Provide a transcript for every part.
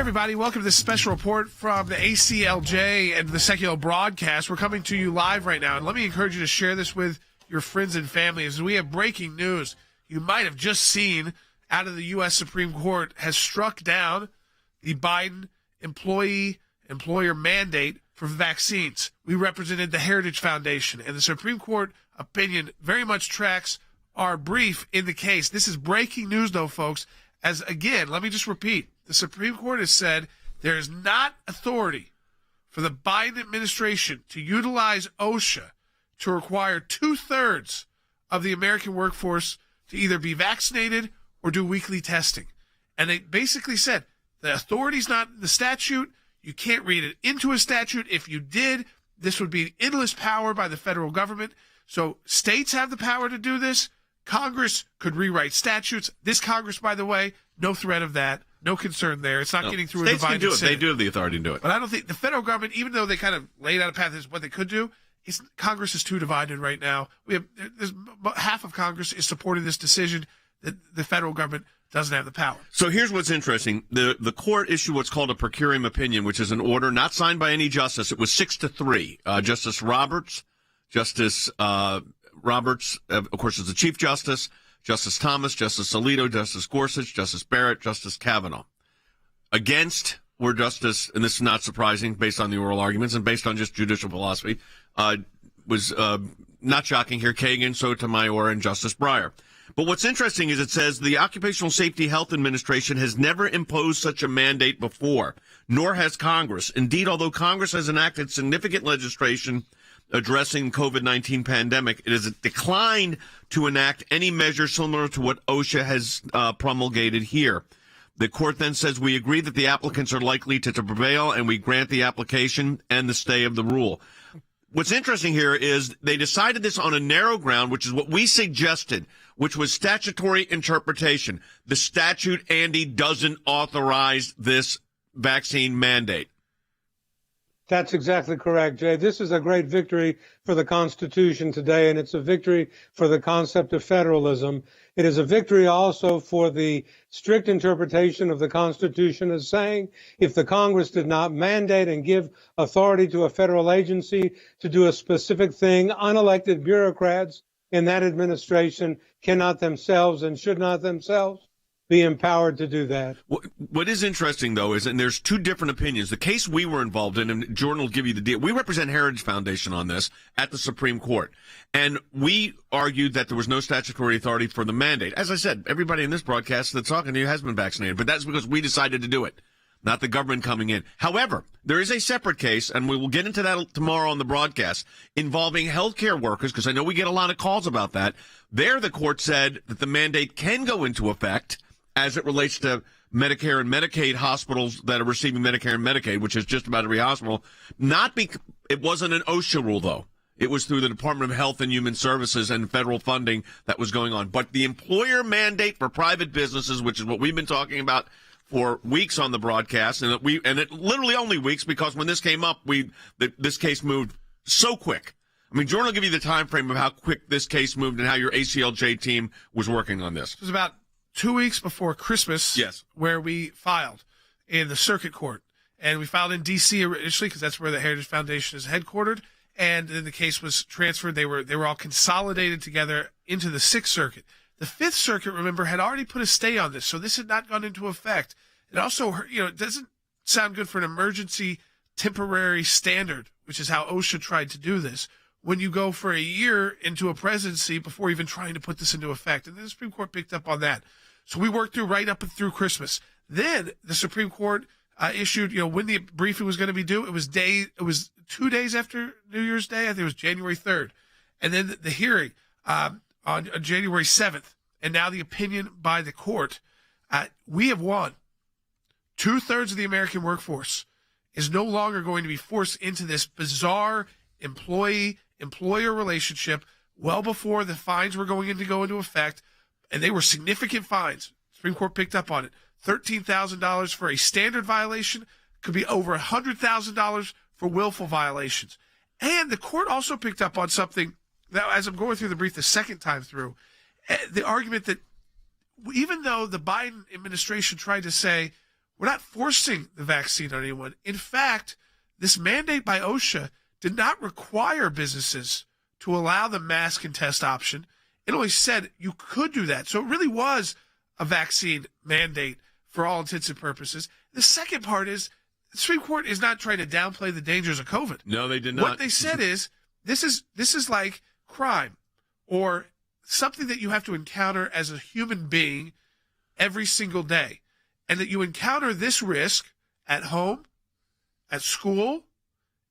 Everybody, welcome to this special report from the ACLJ and the secular broadcast. We're coming to you live right now, and let me encourage you to share this with your friends and family as we have breaking news. You might have just seen out of the U.S. Supreme Court has struck down the Biden employer mandate for vaccines. We represented the Heritage Foundation, and the Supreme Court opinion very much tracks our brief in the case. This is breaking news, though, folks, as, again, let me just repeat. The Supreme Court has said there is not authority for the Biden administration to utilize OSHA to require 2/3 of the American workforce to either be vaccinated or do weekly testing. And they basically said the authority's not in the statute. You can't read it into a statute. If you did, this would be endless power by the federal government. So states have the power to do this. Congress could rewrite statutes. This Congress, by the way, no threat of that. No concern there. It's not getting through a divided States can do it. Senate. They do have the authority to do it. But I don't think the federal government, even though they kind of laid out a path as what they could do, Congress is too divided right now. There's half of Congress is supporting this decision that the federal government doesn't have the power. So here's what's interesting. The court issued what's called a per curiam opinion, which is an order not signed by any justice. It was 6-3. Justice Roberts, of course, is the Chief Justice, Justice Thomas, Justice Alito, Justice Gorsuch, Justice Barrett, Justice Kavanaugh. Against were Justice, and this is not surprising based on the oral arguments and based on just judicial philosophy, was not shocking here, Kagan, Sotomayor, and Justice Breyer. But what's interesting is it says the Occupational Safety Health Administration has never imposed such a mandate before, nor has Congress. Indeed, although Congress has enacted significant legislation addressing COVID-19 pandemic, it has declined to enact any measure similar to what OSHA has promulgated here. The court then says we agree that the applicants are likely to prevail, and we grant the application and the stay of the rule. What's interesting here is they decided this on a narrow ground, which is what we suggested, which was statutory interpretation. The statute, Andy, doesn't authorize this vaccine mandate. That's exactly correct, Jay. This is a great victory for the Constitution today, and it's a victory for the concept of federalism. It is a victory also for the strict interpretation of the Constitution as saying if the Congress did not mandate and give authority to a federal agency to do a specific thing, unelected bureaucrats in that administration cannot themselves and should not themselves be empowered to do that. What is interesting, though, is, and there's two different opinions. The case we were involved in, and Jordan will give you the deal. We represent Heritage Foundation on this at the Supreme Court. And we argued that there was no statutory authority for the mandate. As I said, everybody in this broadcast that's talking to you has been vaccinated, but that's because we decided to do it, not the government coming in. However, there is a separate case, and we will get into that tomorrow on the broadcast, involving healthcare workers, because I know we get a lot of calls about that. There, the court said that the mandate can go into effect as it relates to Medicare and Medicaid hospitals that are receiving Medicare and Medicaid, which is just about every hospital. It wasn't an OSHA rule, though. It was through the Department of Health and Human Services and federal funding that was going on. But the employer mandate for private businesses, which is what we've been talking about for weeks on the broadcast, and it literally only weeks, because when this came up, this case moved so quick. I mean, Jordan will give you the time frame of how quick this case moved and how your ACLJ team was working on this. It was about 2 weeks before Christmas, yes, where we filed in the circuit court. And we filed in D.C. initially because that's where the Heritage Foundation is headquartered. And then the case was transferred. They were all consolidated together into the Sixth Circuit. The Fifth Circuit, remember, had already put a stay on this, so this had not gone into effect. It also, it doesn't sound good for an emergency temporary standard, which is how OSHA tried to do this, when you go for a year into a presidency before even trying to put this into effect. And the Supreme Court picked up on that. So we worked through right up and through Christmas. Then the Supreme Court issued, when the briefing was going to be due. It was 2 days after New Year's Day. I think it was January 3rd. And then the hearing on January 7th. And now the opinion by the court. We have won. 2/3 of the American workforce is no longer going to be forced into this bizarre employee-employer relationship well before the fines were going to go into effect. And they were significant fines. Supreme Court picked up on it. $13,000 for a standard violation, could be over $100,000 for willful violations. And the court also picked up on something that, as I'm going through the brief the second time through, the argument that even though the Biden administration tried to say, We're not forcing the vaccine on anyone. In fact, this mandate by OSHA did not require businesses to allow the mask and test option. It only said you could do that. So it really was a vaccine mandate for all intents and purposes. The second part is the Supreme Court is not trying to downplay the dangers of COVID. No, they did not. What they said is this is like crime or something that you have to encounter as a human being every single day, and that you encounter this risk at home, at school,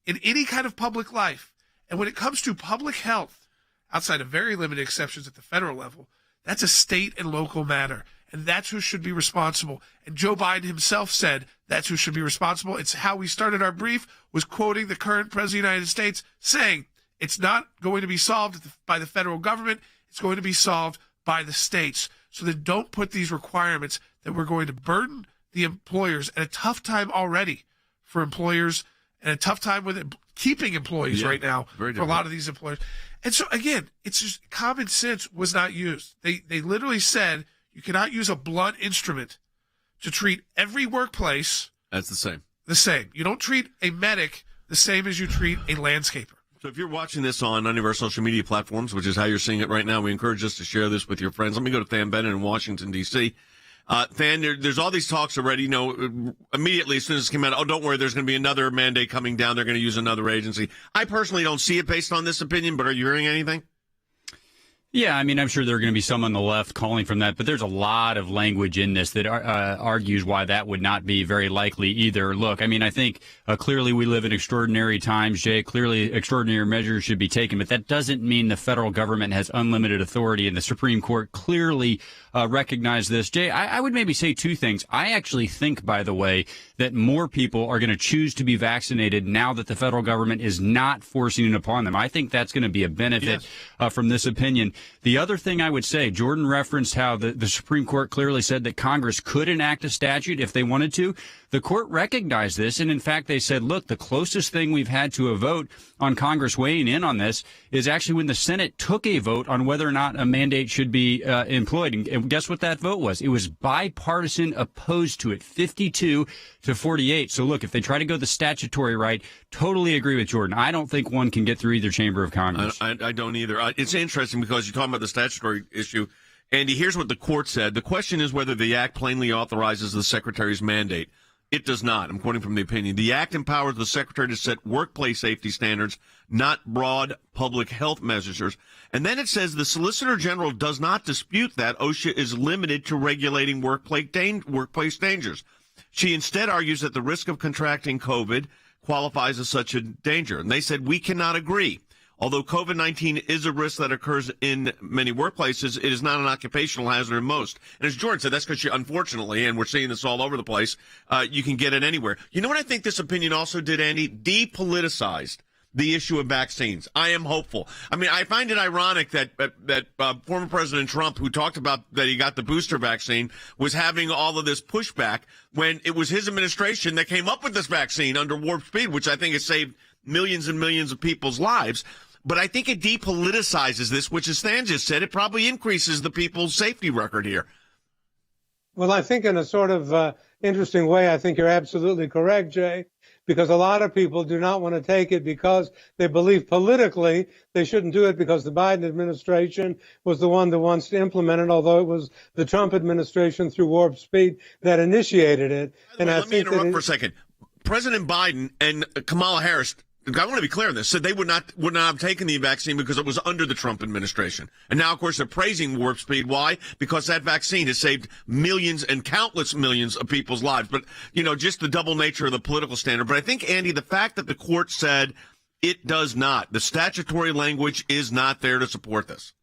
in any kind of public life. And when it comes to public health, outside of very limited exceptions at the federal level, that's a state and local matter. And that's who should be responsible. And Joe Biden himself said that's who should be responsible. It's how we started our brief, was quoting the current president of the United States, saying it's not going to be solved by the federal government. It's going to be solved by the states. So then don't put these requirements that we're going to burden the employers at a tough time already for employers and a tough time with keeping employees right now for a lot of these employers. And so, again, it's just common sense was not used. They literally said you cannot use a blunt instrument to treat every workplace. That's the same. The same. You don't treat a medic the same as you treat a landscaper. So if you're watching this on any of our social media platforms, which is how you're seeing it right now, we encourage us to share this with your friends. Let me go to Than Bennett in Washington, D.C. Than, there's all these talks already, immediately as soon as it came out, oh, don't worry, there's going to be another mandate coming down. They're going to use another agency. I personally don't see it based on this opinion, but are you hearing anything? Yeah, I mean, I'm sure there are going to be some on the left calling from that, but there's a lot of language in this that argues why that would not be very likely either. Look, I mean, I think clearly we live in extraordinary times, Jay. Clearly extraordinary measures should be taken, but that doesn't mean the federal government has unlimited authority, and the Supreme Court clearly recognized this. Jay, I would maybe say two things. I actually think, by the way, that more people are going to choose to be vaccinated now that the federal government is not forcing it upon them. I think that's going to be a benefit from this opinion. The other thing I would say, Jordan referenced how the Supreme Court clearly said that Congress could enact a statute if they wanted to. The court recognized this, and in fact, they said, look, the closest thing we've had to a vote on Congress weighing in on this is actually when the Senate took a vote on whether or not a mandate should be employed. And guess what that vote was? It was bipartisan opposed to it, 52 to 48. So look, if they try to go the statutory right, totally agree with Jordan. I don't think one can get through either chamber of Congress. I don't either. It's interesting because you're talking about the statutory issue. Andy, here's what the court said. The question is whether the act plainly authorizes the secretary's mandate. It does not. I'm quoting from the opinion. The act empowers the secretary to set workplace safety standards, not broad public health measures. And then it says the Solicitor General does not dispute that OSHA is limited to regulating workplace dangers. She instead argues that the risk of contracting COVID qualifies as such a danger. And they said we cannot agree. Although COVID-19 is a risk that occurs in many workplaces, it is not an occupational hazard in most. And as Jordan said, that's because unfortunately, and we're seeing this all over the place, you can get it anywhere. You know what I think this opinion also did, Andy? Depoliticized the issue of vaccines. I am hopeful. I mean, I find it ironic that former President Trump, who talked about that he got the booster vaccine, was having all of this pushback when it was his administration that came up with this vaccine under warp speed, which I think has saved millions and millions of people's lives. But I think it depoliticizes this, which, as Than just said, it probably increases the people's safety record here. Well, I think in a sort of interesting way, I think you're absolutely correct, Jay, because a lot of people do not want to take it because they believe politically they shouldn't do it because the Biden administration was the one that wants to implement it, although it was the Trump administration through warp speed that initiated it. And let me interrupt for a second. President Biden and Kamala Harris, I want to be clear on this, said they would not have taken the vaccine because it was under the Trump administration. And now, of course, they're praising warp speed. Why? Because that vaccine has saved millions and countless millions of people's lives. But, just the double nature of the political standard. But I think, Andy, the fact that the court said it does not, the statutory language is not there to support this.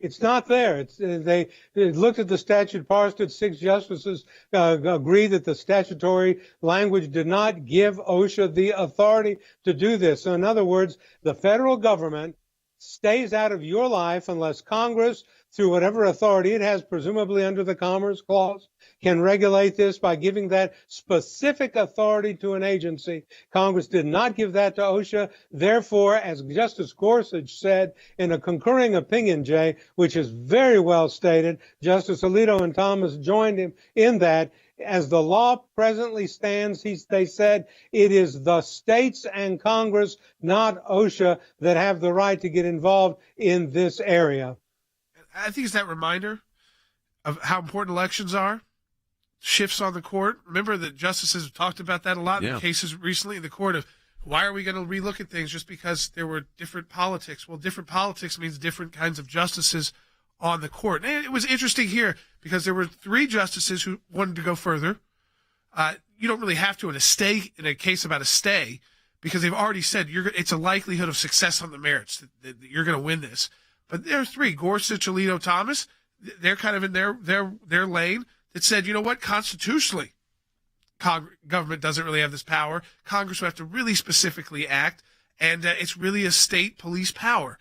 It's not there. They looked at the statute, parsed it. 6 justices agreed that the statutory language did not give OSHA the authority to do this. So in other words, the federal government stays out of your life unless Congress, through whatever authority it has, presumably under the Commerce Clause, can regulate this by giving that specific authority to an agency. Congress did not give that to OSHA. Therefore, as Justice Gorsuch said in a concurring opinion, Jay, which is very well stated, Justice Alito and Thomas joined him in that. As the law presently stands, they said it is the states and Congress, not OSHA, that have the right to get involved in this area. I think it's that reminder of how important elections are. Shifts on the court. Remember that justices have talked about that a lot in cases recently in the court of why are we going to relook at things just because there were different politics? Well, different politics means different kinds of justices on the court. And it was interesting here because there were 3 justices who wanted to go further. You don't really have to in a case about a stay because they've already said it's a likelihood of success on the merits that you're going to win this. But there are 3, Gorsuch, Alito, Thomas. They're kind of in their lane that said, you know what, constitutionally, government doesn't really have this power. Congress would have to really specifically act, and it's really a state police power.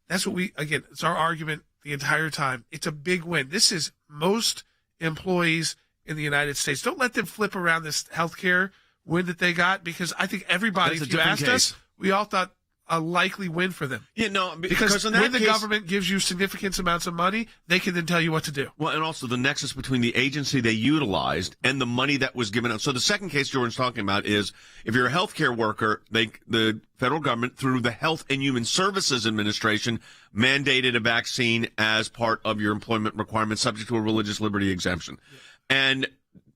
That's what it's our argument the entire time. It's a big win. This is most employees in the United States. Don't let them flip around this healthcare win that they got because I think everybody, if you asked us, we all thought a likely win for them. Yeah, no, because when the government gives you significant amounts of money, they can then tell you what to do. Well, and also the nexus between the agency they utilized and the money that was given out. So the second case Jordan's talking about is if you're a healthcare worker, the federal government, through the Health and Human Services Administration, mandated a vaccine as part of your employment requirement subject to a religious liberty exemption. Yeah. And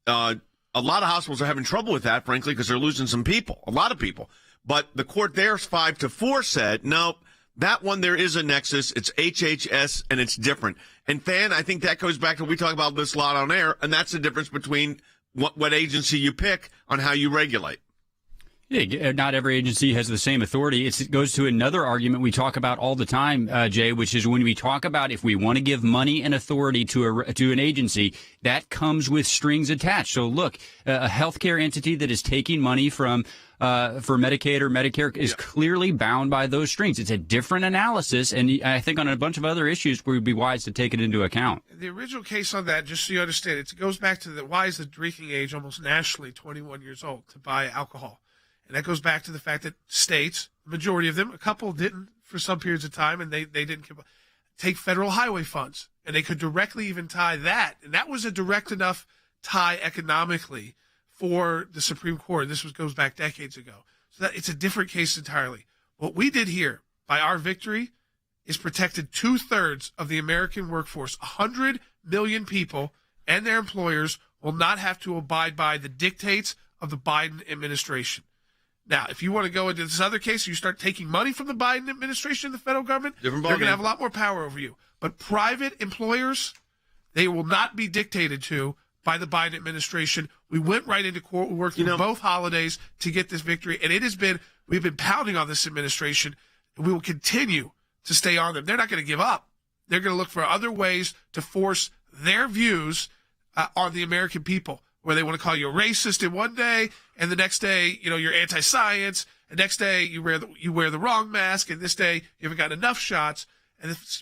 a lot of hospitals are having trouble with that, frankly, because they're losing some people, a lot of people. But the court there's 5-4 said, no, that one there is a nexus. It's HHS and it's different. And Fan, I think that goes back to we talk about this a lot on air, and that's the difference between what agency you pick on how you regulate. Yeah, not every agency has the same authority. It goes to another argument we talk about all the time, Jay, which is when we talk about if we want to give money and authority to an agency, that comes with strings attached. So look, a healthcare entity that is taking money from for Medicaid or Medicare is clearly bound by those strings. It's a different analysis, and I think on a bunch of other issues, we would be wise to take it into account. The original case on that, just so you understand, it goes back to why is the drinking age almost nationally 21 years old to buy alcohol? And that goes back to the fact that states, the majority of them, a couple didn't for some periods of time, and they didn't take federal highway funds. And they could directly even tie that. And that was a direct enough tie economically for the Supreme Court. This goes back decades ago. So that it's a different case entirely. What we did here by our victory is protected 2/3 of the American workforce. 100 million people and their employers will not have to abide by the dictates of the Biden administration. Now, if you want to go into this other case, you start taking money from the Biden administration and the federal government, they're going to have a lot more power over you. But private employers, they will not be dictated to by the Biden administration. We went right into court. We worked through both holidays to get this victory. And we've been pounding on this administration. And we will continue to stay on them. They're not going to give up. They're going to look for other ways to force their views on the American people, where they want to call you a racist in one day, and the next day, you're anti-science, and next day you wear the wrong mask, and this day you haven't got enough shots.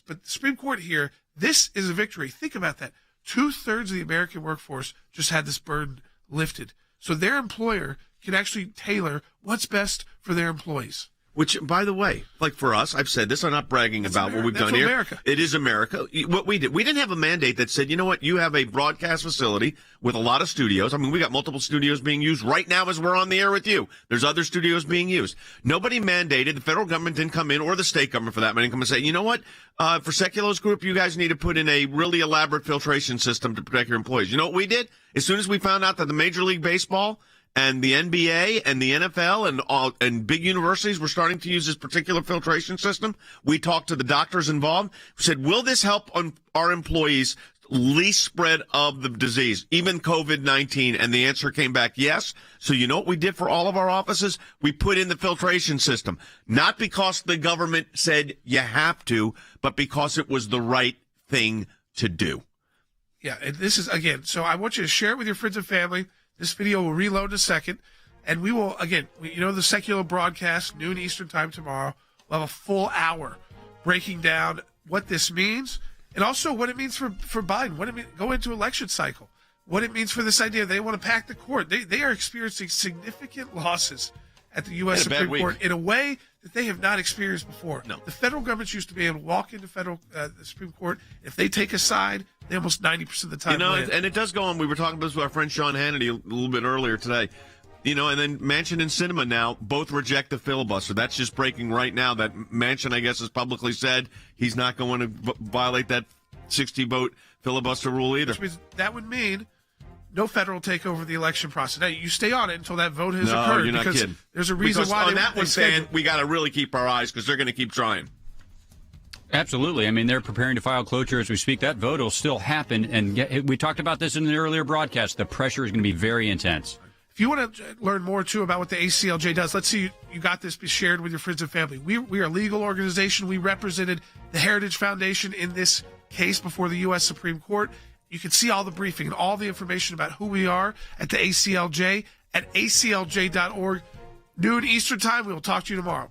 But the Supreme Court here, this is a victory. Think about that. 2/3 of the American workforce just had this burden lifted. So their employer can actually tailor what's best for their employees. Which, by the way, like for us, I've said this, I'm not bragging about what we've done here. America. It is America. What we did, we didn't have a mandate that said, you know what, you have a broadcast facility with a lot of studios. I mean, we got multiple studios being used right now as we're on the air with you. There's other studios being used. Nobody mandated, the federal government didn't come in, or the state government for that matter, didn't come and say, you know what, for Sekulo's group, you guys need to put in a really elaborate filtration system to protect your employees. You know what we did? As soon as we found out that the Major League Baseball and the NBA and the NFL and big universities were starting to use this particular filtration system, we talked to the doctors involved. We said, will this help on our employees least spread of the disease, even COVID-19? And the answer came back, yes. So you know what we did for all of our offices? We put in the filtration system, not because the government said you have to, but because it was the right thing to do. Yeah, and this is, again, so I want you to share it with your friends and family. This video will reload in a second, and we will, again, the secular broadcast, noon Eastern time tomorrow. We'll have a full hour breaking down what this means and also what it means for Biden, what it means go into election cycle, what it means for this idea they want to pack the court. They are experiencing significant losses at the U.S. Supreme Court in a way that they have not experienced before. No. The federal government's used to be able to walk into the Supreme Court. If they take a side, they almost 90% of the time win. And it does go on. We were talking about this with our friend Sean Hannity a little bit earlier today. And then Manchin and Sinema now both reject the filibuster. That's just breaking right now. That Manchin, I guess, has publicly said he's not going to violate that 60-vote filibuster rule either. Which means that would mean no federal takeover of the election process. Now, you stay on it until that vote has occurred. No, you're not kidding. There's a reason because why on that one, saying we got to really keep our eyes because they're going to keep trying. Absolutely. I mean, they're preparing to file cloture as we speak. That vote will still happen. And we talked about this in the earlier broadcast. The pressure is going to be very intense. If you want to learn more, too, about what the ACLJ does, let's see you got this shared with your friends and family. We are a legal organization. We represented the Heritage Foundation in this case before the U.S. Supreme Court. You can see all the briefing and all the information about who we are at the ACLJ at aclj.org. Noon Eastern Time. We will talk to you tomorrow.